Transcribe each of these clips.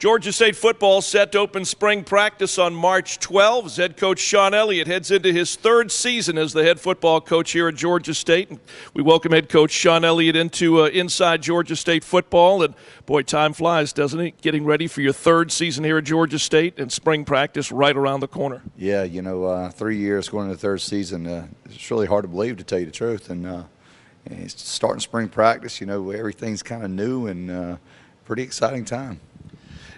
Georgia State football set to open spring practice on March 12th. As head coach Shawn Elliott heads into his third season as the head football coach here at Georgia State. We welcome head coach Shawn Elliott into Inside Georgia State football. And, boy, time flies, doesn't it? Getting ready for your third season here at Georgia State and spring practice right around the corner. Yeah, 3 years going into the third season, it's really hard to believe, to tell you the truth. And it's starting spring practice, everything's kind of new and pretty exciting time.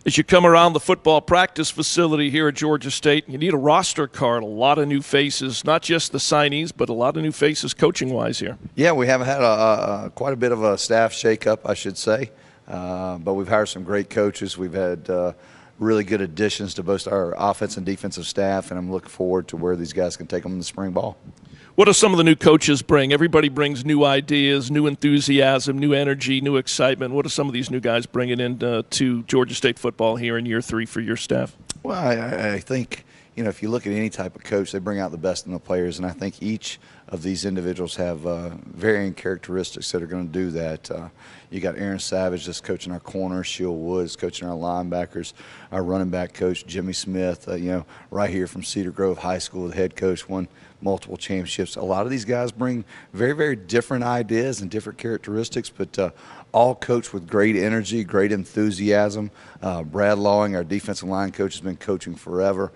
As you come around the football practice facility here at Georgia State, you need a roster card, a lot of new faces, not just the signees, but a lot of new faces coaching-wise here. Yeah, we have had quite a bit of a staff shakeup, I should say, but we've hired some great coaches. We've had really good additions to both our offense and defensive staff, and I'm looking forward to where these guys can take them in the spring ball. What do some of the new coaches bring? Everybody brings new ideas, new enthusiasm, new energy, new excitement. What are some of these new guys bringing into to Georgia State football here in year 3 for your staff? Well, I think, if you look at any type of coach, they bring out the best in the players, and I think each of these individuals have varying characteristics that are going to do that. You got Aaron Savage that's coaching our corners, Sheil Woods coaching our linebackers, our running back coach, Jimmy Smith, right here from Cedar Grove High School, the head coach, won multiple championships. A lot of these guys bring very, very different ideas and different characteristics, but all coached with great energy, great enthusiasm. Brad Lawing, our defensive line coach, has been coaching forever.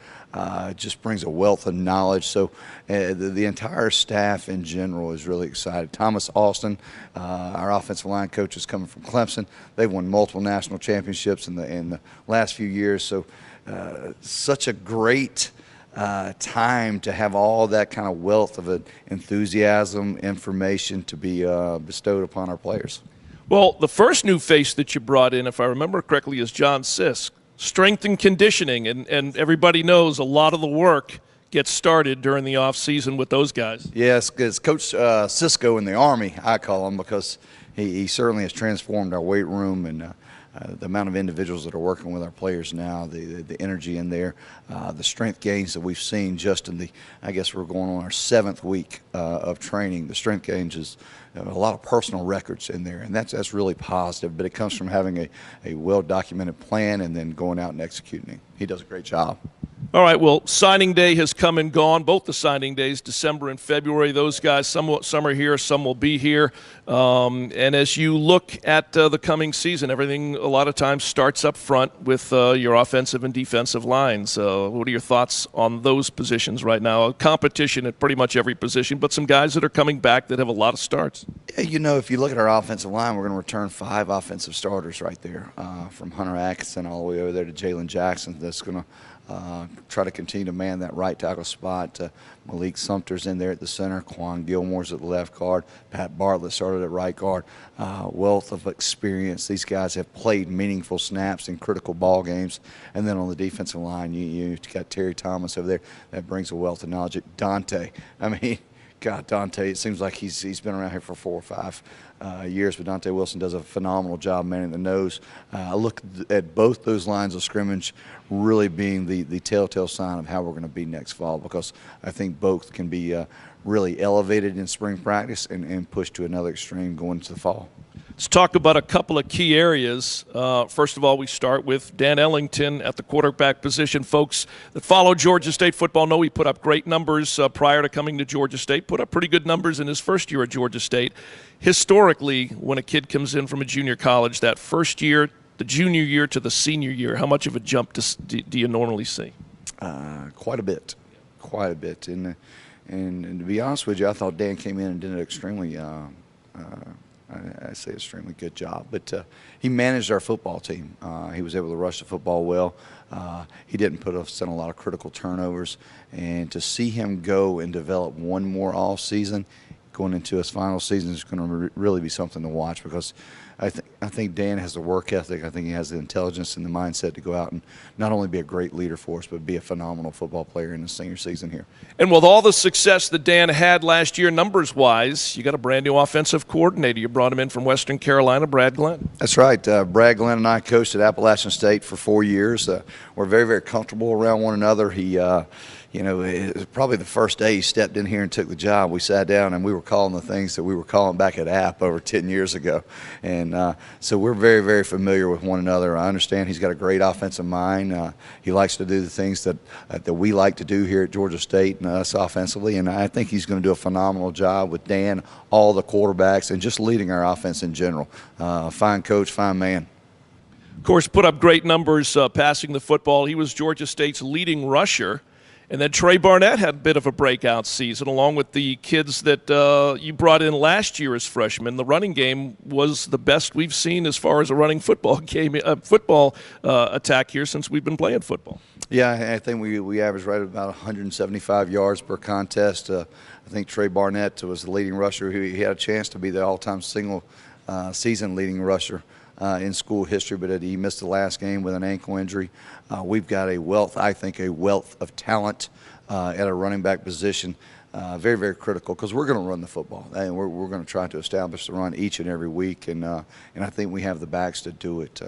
Just brings a wealth of knowledge. So the entire staff in general is really excited. Thomas Austin, our offensive line coach, is coming from Clemson. They've won multiple national championships in the last few years. So such a great time to have all that kind of wealth of enthusiasm, information to be bestowed upon our players. Well, the first new face that you brought in, if I remember correctly, is John Sisk. Strength and conditioning, and everybody knows a lot of the work gets started during the off-season with those guys. Yes, because Coach Cisco in the Army, I call him, because he certainly has transformed our weight room and the amount of individuals that are working with our players now, the energy in there, the strength gains that we've seen just in I guess we're going on our 7th week of training. The strength gains is a lot of personal records in there, and that's really positive, but it comes from having a well-documented plan and then going out and executing it. He does a great job. All right, well, signing day has come and gone, both the signing days, December and February. Those guys, some are here, some will be here. And as you look at the coming season, everything a lot of times starts up front with your offensive and defensive lines. What are your thoughts on those positions right now? Competition at pretty much every position, but some guys that are coming back that have a lot of starts. Yeah, if you look at our offensive line, we're going to return 5 offensive starters right there, from Hunter Atkinson all the way over there to Jalen Jackson. That's going to try to continue to man that right tackle spot. Malik Sumter's in there at the center. Quan Gilmore's at the left guard. Pat Bartlett started at right guard. Wealth of experience. These guys have played meaningful snaps in critical ball games. And then on the defensive line, you've got Terry Thomas over there. That brings a wealth of knowledge. Dante, God, Dante, it seems like he's been around here for 4 or 5 years, but Dante Wilson does a phenomenal job manning the nose. I look at both those lines of scrimmage really being the telltale sign of how we're going to be next fall, because I think both can be really elevated in spring practice and pushed to another extreme going into the fall. Let's talk about a couple of key areas. First of all, we start with Dan Ellington at the quarterback position. Folks that follow Georgia State football know he put up great numbers prior to coming to Georgia State, put up pretty good numbers in his first year at Georgia State. Historically, when a kid comes in from a junior college, that first year, the junior year to the senior year, how much of a jump do you normally see? Quite a bit. And to be honest with you, I thought Dan came in and did an extremely I say extremely good job, but he managed our football team. He was able to rush the football well. He didn't put us in a lot of critical turnovers, and to see him go and develop one more all season going into his final season is going to really be something to watch, because I think Dan has the work ethic. I think he has the intelligence and the mindset to go out and not only be a great leader for us, but be a phenomenal football player in his senior season here. And with all the success that Dan had last year numbers-wise, you got a brand-new offensive coordinator. You brought him in from Western Carolina, Brad Glenn. That's right. Brad Glenn and I coached at Appalachian State for 4 years. We're very, very comfortable around one another. He it was probably the first day he stepped in here and took the job. We sat down and we were calling the things that we were calling back at App over 10 years ago. And And so we're very, very familiar with one another. I understand he's got a great offensive mind. He likes to do the things that we like to do here at Georgia State and us offensively. And I think he's going to do a phenomenal job with Dan, all the quarterbacks, and just leading our offense in general. Fine coach, fine man. Of course, put up great numbers passing the football. He was Georgia State's leading rusher. And then Trey Barnett had a bit of a breakout season, along with the kids that you brought in last year as freshmen. The running game was the best we've seen as far as a running football game, attack here since we've been playing football. Yeah, I think we averaged right about 175 yards per contest. I think Trey Barnett was the leading rusher. He had a chance to be the all-time single season leading rusher in school history, but he missed the last game with an ankle injury. We've got a wealth of talent at a running back position. Very, very critical, because we're going to run the football, and we're going to try to establish the run each and every week, and I think we have the backs to do it.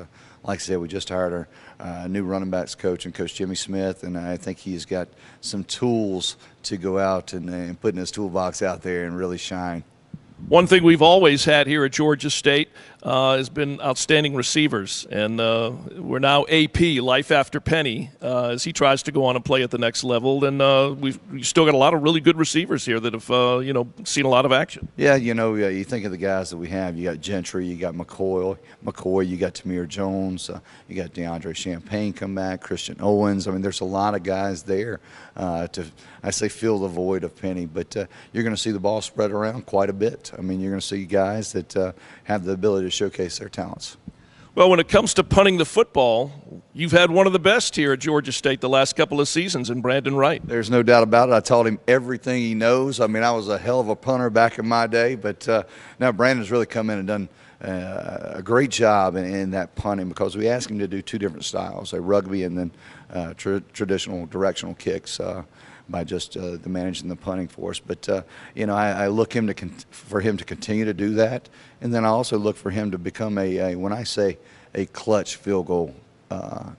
Like I said, we just hired our new running backs coach, and Coach Jimmy Smith, and I think he's got some tools to go out and put in his toolbox out there and really shine. One thing we've always had here at Georgia State has been outstanding receivers, and we're now AP, life after Penny, as he tries to go on and play at the next level. And we've still got a lot of really good receivers here that have seen a lot of action. Yeah, you think of the guys that we have. You got Gentry, you got McCoy, you got Tamir Jones, you got DeAndre Champagne come back, Christian Owens. I mean, there's a lot of guys there to, I say, fill the void of Penny. But you're going to see the ball spread around quite a bit. I mean, you're going to see guys that have the ability to showcase their talents. Well, when it comes to punting the football, you've had one of the best here at Georgia State the last couple of seasons in Brandon Wright. There's no doubt about it. I taught him everything he knows. I mean, I was a hell of a punter back in my day, but now Brandon's really come in and done a great job in that punting, because we asked him to do two different styles, a rugby and then traditional directional kicks. By just the managing the punting for us. But, I look for him to continue to do that. And then I also look for him to become when I say a clutch field goal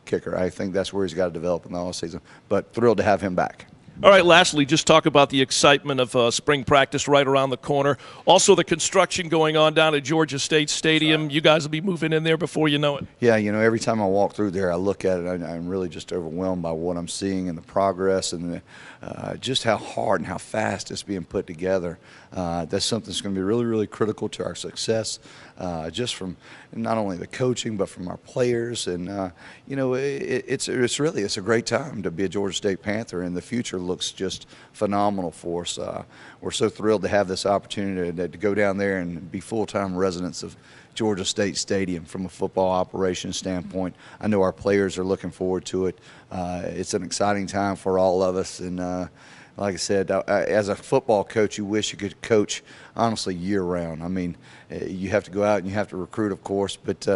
kicker, I think that's where he's got to develop in the offseason. But thrilled to have him back. All right, lastly, just talk about the excitement of spring practice right around the corner. Also, the construction going on down at Georgia State Stadium. You guys will be moving in there before you know it. Yeah, every time I walk through there, I look at it, I'm really just overwhelmed by what I'm seeing and the progress and just how hard and how fast it's being put together. That's something that's going to be really, really critical to our success, just from not only the coaching but from our players. And it's a great time to be a Georgia State Panther, and the future looks just phenomenal for us. We're so thrilled to have this opportunity to go down there and be full-time residents of Georgia State Stadium from a football operations standpoint. I know our players are looking forward to it. It's an exciting time for all of us, and like I said, as a football coach, you wish you could coach, honestly, year-round. I mean, you have to go out and you have to recruit, of course, but,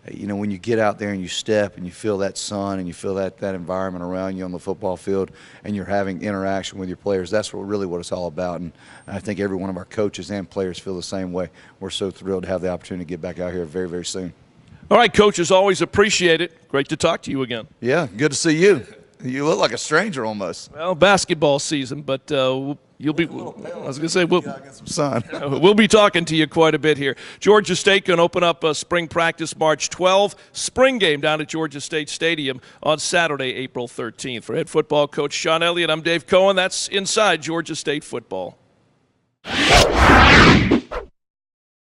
when you get out there and you step and you feel that sun and you feel that environment around you on the football field and you're having interaction with your players, that's really what it's all about. And I think every one of our coaches and players feel the same way. We're so thrilled to have the opportunity to get back out here very, very soon. All right, Coach, as always, appreciate it. Great to talk to you again. Yeah, good to see you. You look like a stranger almost. Well, basketball season, but you'll be. I was going to say, get some sun. We'll be talking to you quite a bit here. Georgia State can open up spring practice March 12th. Spring game down at Georgia State Stadium on Saturday, April 13th. For head football coach Shawn Elliott, I'm Dave Cohen. That's Inside Georgia State Football.